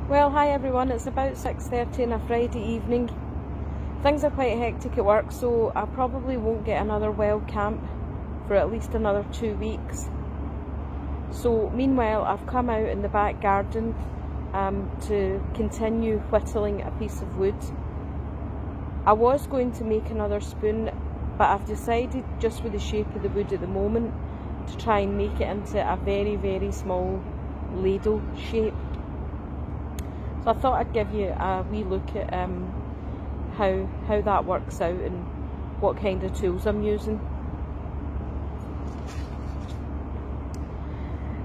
Well, hi everyone, it's about 6:30 on a Friday evening. Things are quite hectic at work, so I probably won't get another weld camp for at least another 2 weeks. So meanwhile, I've come out in the back garden to continue whittling a piece of wood. I was going to make another spoon, but I've decided, just with the shape of the wood at the moment, to try and make it into a very, very small ladle shape. So I thought I'd give you a wee look at how that works out and what kind of tools I'm using.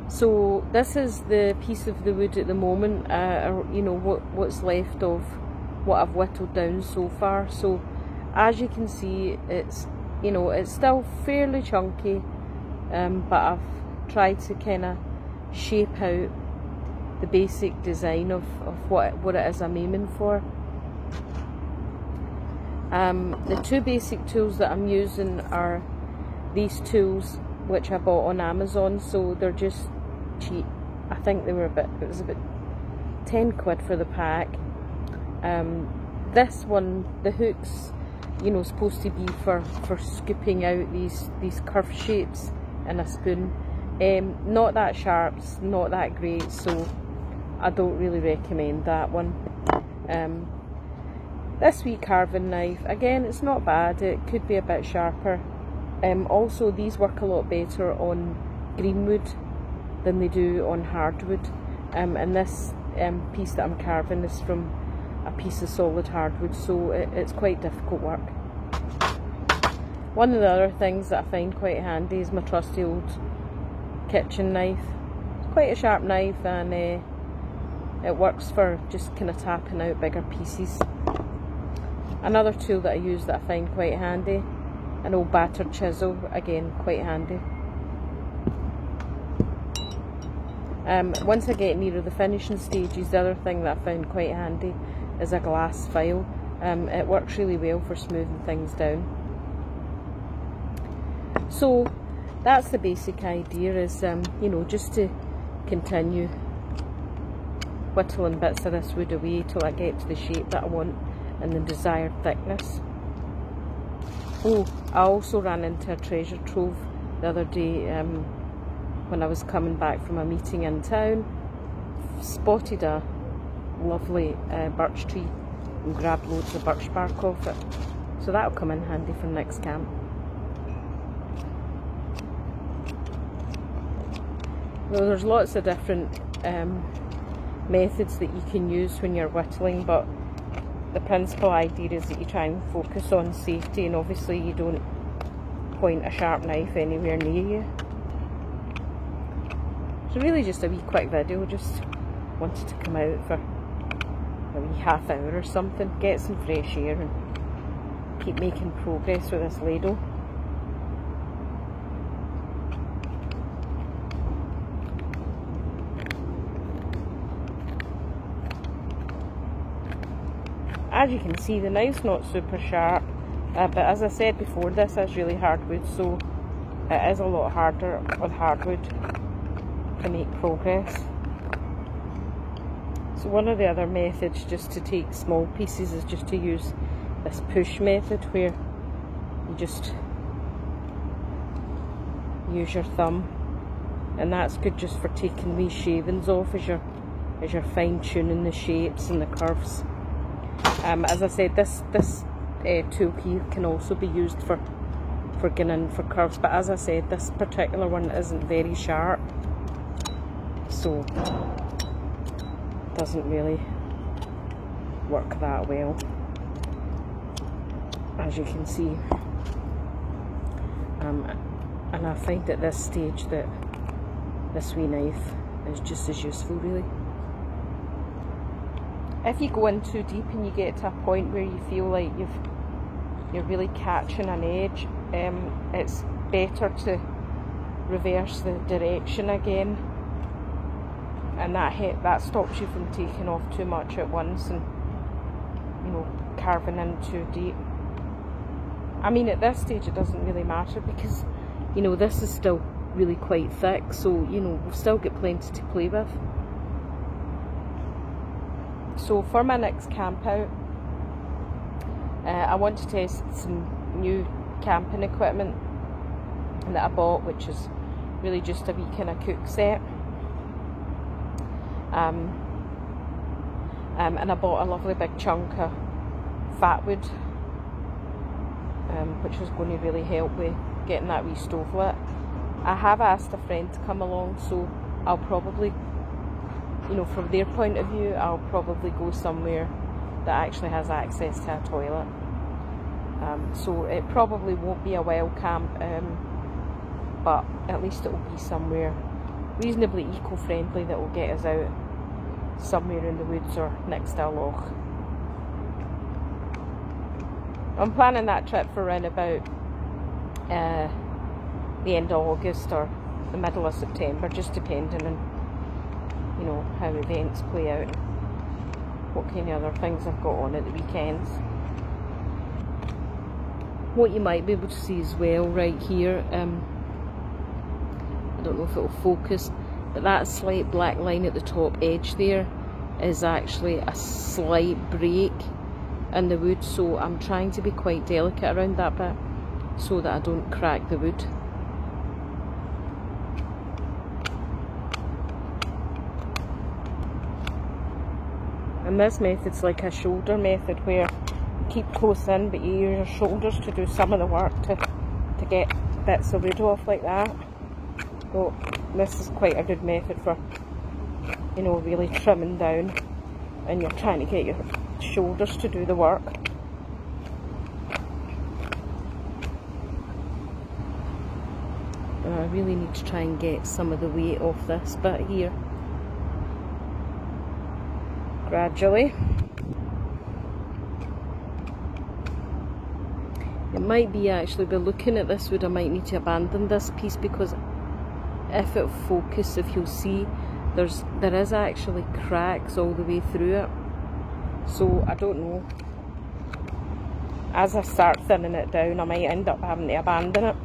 So this is the piece of the wood at the moment, you know, what's left of what I've whittled down so far. So as you can see, it's, you know, it's still fairly chunky, but I've tried to kind of shape out the basic design of what it is I'm aiming for. The two basic tools that I'm using are these tools, which I bought on Amazon, so they're just cheap. I think they were it was about 10 quid for the pack. This one, the hook's, you know, supposed to be for scooping out these curved shapes in a spoon. Not that sharp, it's not that great, so I don't really recommend that one. This wee carving knife, again, it's not bad, it could be a bit sharper. Also, these work a lot better on green wood than they do on hardwood. And this piece that I'm carving is from a piece of solid hardwood, so it's quite difficult work. One of the other things that I find quite handy is my trusty old kitchen knife. It's quite a sharp knife, and it works for just kind of tapping out bigger pieces. Another tool that I use that I find quite handy, an old battered chisel, again quite handy. Once I get nearer the finishing stages, the other thing that I found quite handy is a glass file. It works really well for smoothing things down. So that's the basic idea, is you know, just to continue whittling bits of this wood away till I get to the shape that I want and the desired thickness. Oh, I also ran into a treasure trove the other day when I was coming back from a meeting in town. Spotted a lovely birch tree and grabbed loads of birch bark off it, so that'll come in handy for next camp. Well, there's lots of different methods that you can use when you're whittling, but the principal idea is that you try and focus on safety, and obviously you don't point a sharp knife anywhere near you. So really just a wee quick video, just wanted to come out for a wee half hour or something, get some fresh air and keep making progress with this ladle. As you can see, the knife's not super sharp, but as I said before, this is really hardwood, so it is a lot harder with hardwood to make progress. So one of the other methods just to take small pieces is just to use this push method, where you just use your thumb, and that's good just for taking these shavings off as you're fine tuning the shapes and the curves. As I said, this tool here can also be used for getting in for curves, but as I said, this particular one isn't very sharp, so it doesn't really work that well, as you can see. And I find at this stage that this wee knife is just as useful, really. If you go in too deep and you get to a point where you feel like you're really catching an edge, it's better to reverse the direction again, and that stops you from taking off too much at once and, you know, carving in too deep. I mean, at this stage it doesn't really matter, because, you know, this is still really quite thick, so, you know, we've still got plenty to play with. So for my next camp out, I want to test some new camping equipment that I bought, which is really just a wee kind of cook set. And I bought a lovely big chunk of fat wood, which was going to really help with getting that wee stove lit. I have asked a friend to come along, so I'll probably, you know, from their point of view, I'll probably go somewhere that actually has access to a toilet. So it probably won't be a wild camp, but at least it will be somewhere reasonably eco-friendly that will get us out somewhere in the woods or next to a loch. I'm planning that trip for around about the end of August or the middle of September, just depending on, you know, how events play out and what kind of other things I've got on at the weekends. What you might be able to see as well right here, I don't know if it will focus, but that slight black line at the top edge there is actually a slight break in the wood, so I'm trying to be quite delicate around that bit so that I don't crack the wood. And this method's like a shoulder method where you keep close in but you use your shoulders to do some of the work to get bits of wood off like that. So this is quite a good method for, you know, really trimming down and you're trying to get your shoulders to do the work. And I really need to try and get some of the weight off this bit here. Gradually. It might be actually, by looking at this wood, I might need to abandon this piece, because if it focus, if you'll see, there is actually cracks all the way through it. So I don't know, as I start thinning it down I might end up having to abandon it.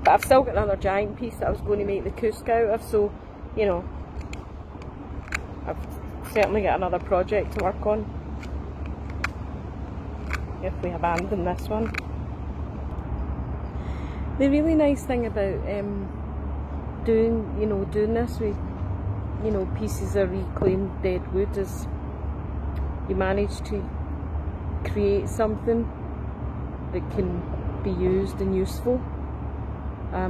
But I've still got another giant piece that I was going to make the Kusk out of, so, you know, I've certainly got another project to work on if we abandon this one. The really nice thing about doing this with, you know, pieces of reclaimed dead wood is you manage to create something that can be used and useful.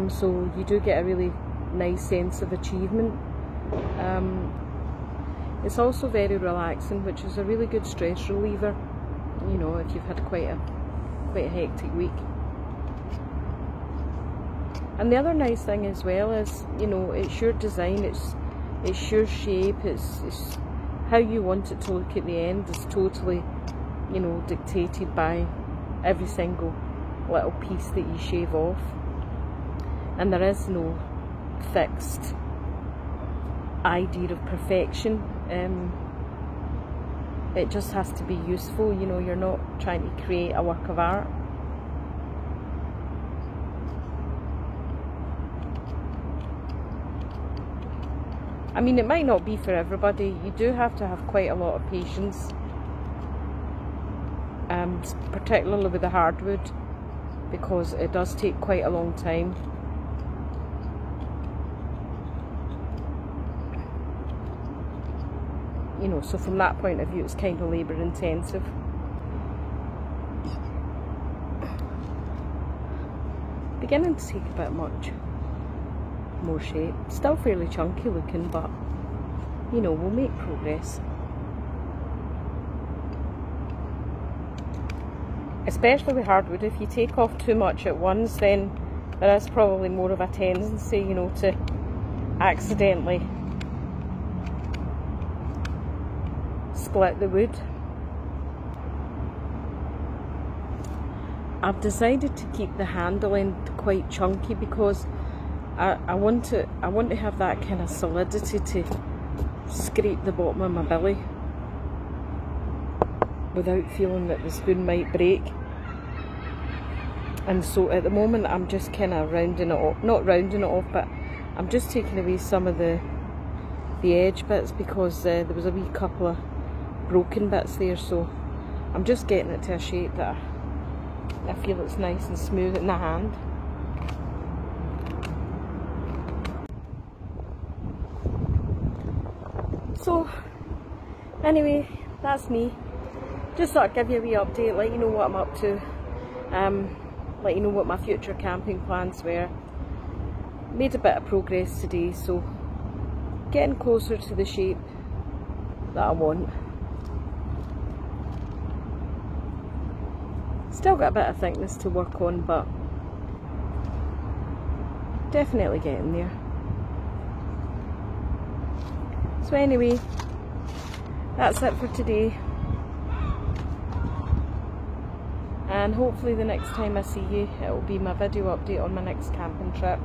So you do get a really nice sense of achievement. It's also very relaxing, which is a really good stress reliever, you know, if you've had quite a hectic week. And the other nice thing as well is, you know, it's your design, it's your shape, it's how you want it to look at the end is totally, you know, dictated by every single little piece that you shave off. And there is no fixed idea of perfection. It just has to be useful, you know, you're not trying to create a work of art. I mean, it might not be for everybody. You do have to have quite a lot of patience, particularly with the hardwood, because it does take quite a long time. You know, so from that point of view, it's kind of labour intensive. Beginning to take a bit much more shape. Still fairly chunky looking, but you know, we'll make progress. Especially with hardwood, if you take off too much at once, then there is probably more of a tendency, you know, to accidentally split the wood. I've decided to keep the handle end quite chunky because I want to have that kind of solidity to scrape the bottom of my billy without feeling that the spoon might break. And so at the moment I'm just kind of rounding it off, not rounding it off, but I'm just taking away some of the the edge bits because there was a wee couple of broken bits there, so I'm just getting it to a shape that I feel it's nice and smooth in the hand. So anyway, that's me. Just thought I'd give you a wee update, let you know what I'm up to, let you know what my future camping plans were. Made a bit of progress today, so getting closer to the shape that I want. Still got a bit of thickness to work on, but definitely getting there. So anyway, that's it for today. And hopefully the next time I see you, it will be my video update on my next camping trip.